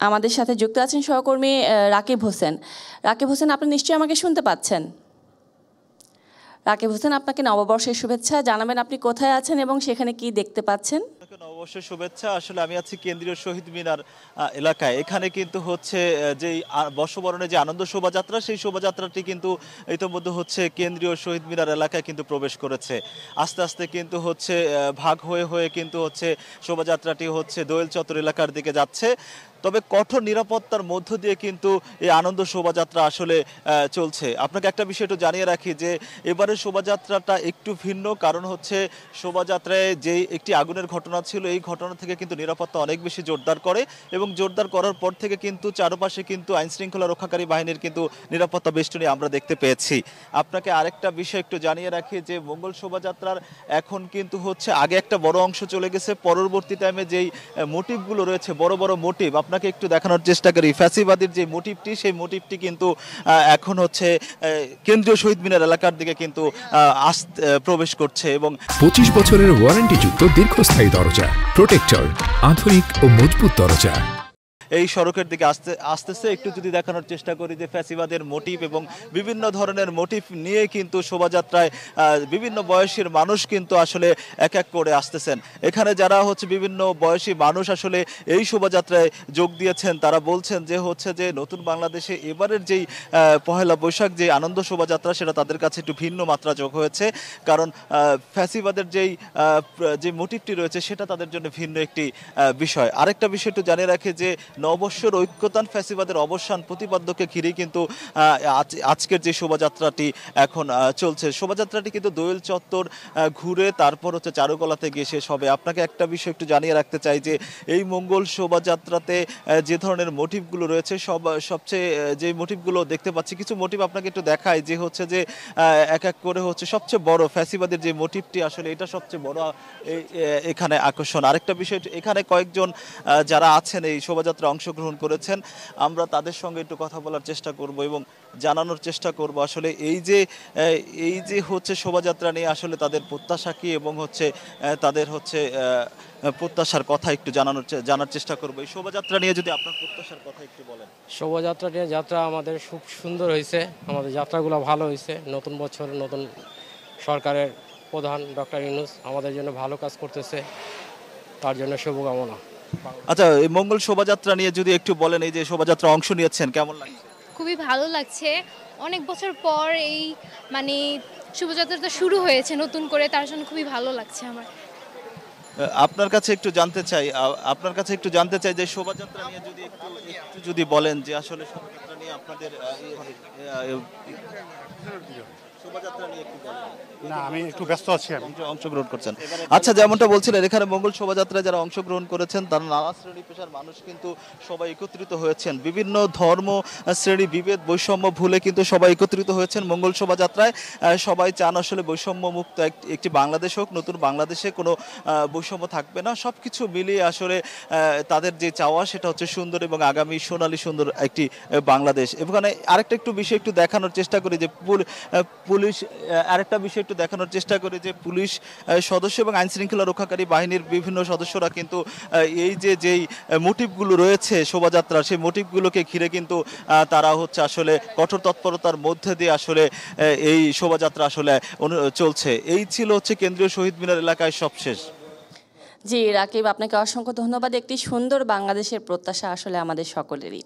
আমাদের সাথে যুক্ত আছেন সহকর্মী রাকিব হোসেন। রাকিব হোসেন, আপনি নিশ্চয়ই আমাকে শুনতে পাচ্ছেন? রাকিব হোসেন, আপনাকে নববর্ষের শুভেচ্ছা। জানাবেন আপনি কোথায় আছেন এবং সেখানে কি দেখতে পাচ্ছেন? নববর্ষের শুভেচ্ছা। আসলে আমি আছি কেন্দ্রীয় শহীদ মিনার এলাকায়। এখানে কিন্তু হচ্ছে যেই বর্ষবরণের যে আনন্দ শোভাযাত্রা, সেই শোভাযাত্রাটি কিন্তু ইতোমধ্যে হচ্ছে কেন্দ্রীয় শহীদ মিনার এলাকায় কিন্তু প্রবেশ করেছে। আস্তে আস্তে কিন্তু হচ্ছে ভাগ হয়ে হয়ে কিন্তু হচ্ছে শোভাযাত্রাটি হচ্ছে দোয়েল চত্বর এলাকার দিকে যাচ্ছে। তবে কঠোর নিরাপত্তার মধ্য দিয়ে কিন্তু এই আনন্দ শোভাযাত্রা আসলে চলছে। আপনাকে একটা বিষয় একটু জানিয়ে রাখি যে এবারের শোভাযাত্রাটা একটু ভিন্ন, কারণ হচ্ছে শোভাযাত্রায় যেই একটি আগুনের ঘটনা ছিল, এই ঘটনা থেকে কিন্তু নিরাপত্তা অনেক বেশি জোরদার করে এবং জোরদার করার পর থেকে কিন্তু চারপাশে কিন্তু আইনশৃঙ্খলা রক্ষাকারী বাহিনীর কিন্তু নিরাপত্তা বেষ্টনী আমরা দেখতে পেয়েছি। আপনাকে আরেকটা বিষয় একটু জানিয়ে রাখি যে মঙ্গল শোভাযাত্রার এখন কিন্তু হচ্ছে আগে একটা বড় অংশ চলে গেছে, পরবর্তী টাইমে যেই মোটিভগুলো রয়েছে, বড় বড় মোটিভ আপনাকে একটু দেখানোর চেষ্টা করি। ফ্যাসিবাদীর যে মোটিভটি, সেই মোটিভটি কিন্তু এখন হচ্ছে কেন্দ্রীয় শহীদ মিনার এলাকার দিকে কিন্তু প্রবেশ করছে। এবং 25 বছরের ওয়ারেন্টিযুক্ত দীর্ঘস্থায়ী দরজা প্রোটেক্টর, আধুনিক ও মজবুত দরজা। এই সড়কের দিকে আসতেছে একটু যদি দেখানোর চেষ্টা করি যে ফ্যাসিবাদের মোটিভ এবং বিভিন্ন ধরনের মোটিভ নিয়ে কিন্তু শোভাযাত্রায় বিভিন্ন বয়সীর মানুষ কিন্তু আসলে এক এক করে আসতেছেন। এখানে যারা হচ্ছে বিভিন্ন বয়সী মানুষ আসলে এই শোভাযাত্রায় যোগ দিয়েছেন, তারা বলছেন যে হচ্ছে যে নতুন বাংলাদেশে এবারের যেই পহেলা বৈশাখ যে আনন্দ শোভাযাত্রা, সেটা তাদের কাছে একটু ভিন্ন মাত্রা যোগ হয়েছে, কারণ ফ্যাসিবাদের যে মোটিভটি রয়েছে সেটা তাদের জন্য ভিন্ন একটি বিষয়। আরেকটা বিষয় একটু জানিয়ে রাখে যে নববর্ষের ঐক্যতান ফ্যাসিবাদের অবসান প্রতিপাদ্যকে ঘিরেই কিন্তু আজকের যে শোভাযাত্রাটি এখন চলছে, শোভাযাত্রাটি কিন্তু দোয়েল চত্বর ঘুরে তারপর হচ্ছে চারুকলাতে গিয়ে শেষ হবে। আপনাকে একটা বিষয় একটু জানিয়ে রাখতে চাই যে এই মঙ্গল শোভাযাত্রাতে যে ধরনের মোটিভগুলো রয়েছে, সবচেয়ে যে মোটিভগুলো দেখতে পাচ্ছি, কিছু মোটিভ আপনাকে একটু দেখায় যে হচ্ছে যে এক এক করে হচ্ছে সবচেয়ে বড় ফ্যাসিবাদের যে মোটিভটি, আসলে এটা সবচেয়ে বড় এখানে আকর্ষণ। আরেকটা বিষয়, এখানে কয়েকজন যারা আছেন এই শোভাযাত্রা অংশগ্রহণ করেছেন, আমরা তাদের সঙ্গে একটু কথা বলার চেষ্টা করব এবং জানানোর চেষ্টা করব আসলে এই যে হচ্ছে শোভাযাত্রা নিয়ে আসলে তাদের প্রত্যাশা কি, এবং হচ্ছে তাদের হচ্ছে প্রত্যাশার কথা একটু জানার চেষ্টা করব। এই শোভাযাত্রা নিয়ে যদি আপনার প্রত্যাশার কথা একটু বলেন। শোভাযাত্রা নিয়ে যাত্রা আমাদের খুব সুন্দর হয়েছে, আমাদের যাত্রাগুলো ভালো হয়েছে। নতুন বছর নতুন সরকারের প্রধান ডক্টর ইউনূস আমাদের জন্য ভালো কাজ করতেছে, তার জন্য শুভকামনা। আচ্ছা, এই মঙ্গল শোভাযাত্রা নিয়ে যদি একটু বলেন, এই যে শোভাযাত্রা অংশ নিয়েছেন, কেমন লাগছে? খুবই ভালো লাগছে। অনেক বছর পর এই মানে শোভাযাত্রাটা শুরু হয়েছে নতুন করে, তার জন্য খুবই ভালো লাগছে আমার। আপনার কাছে একটু জানতে চাই যে শোভাযাত্রা নিয়ে যদি একটু বলেন যে আসলে শোভাযাত্রা নিয়ে আপনাদের শোভাযাত্রা নিয়ে একটু বলেন। না, আমি একটু ব্যস্ত আছি। অংশগ্রহণ করছেন। আচ্ছা, যেমনটা বলছিলেন, এখানে মঙ্গল শোভাযাত্রায় যারা অংশগ্রহণ করেছেন তারা নানা শ্রেণী পেশার মানুষ কিন্তু সবাই একত্রিত হয়েছেন। বিভিন্ন ধর্ম, শ্রেণী, বিভেদ, বৈষম্য ভুলে কিন্তু সবাই একত্রিত হয়েছেন মঙ্গল শোভাযাত্রায়। সবাই চান আসলে বৈষম্য মুক্ত একটি বাংলাদেশ হোক, নতুন বাংলাদেশে কোনো বৈষম্য থাকবে না। সব কিছু মিলিয়ে আসলে তাদের যে চাওয়া সেটা হচ্ছে সুন্দর এবং আগামী সোনালী সুন্দর একটি বাংলাদেশ। এখানে আরেকটা বিষয় একটু দেখানোর চেষ্টা করি যে পুলিশ দেখানোর চেষ্টা করে যে পুলিশ সদস্য এবং আইন শৃঙ্খলা রক্ষাকারী বাহিনীর বিভিন্ন সদস্যরা কিন্তু এই যেই মোটিভগুলো রয়েছে শোভাযাত্রার, সেই মোটিভগুলোকে ঘিরে কিন্তু তারা হচ্ছে আসলে কঠোর তৎপরতার মধ্যে দিয়ে আসলে এই শোভাযাত্রা আসলে চলছে। এই ছিল হচ্ছে কেন্দ্রীয় শহীদ মিনার এলাকায় সবশেষ। জি রাকিব, আপনাকে অসংখ্য ধন্যবাদ। একটি সুন্দর বাংলাদেশের প্রত্যাশা আসলে আমাদের সকলেরই।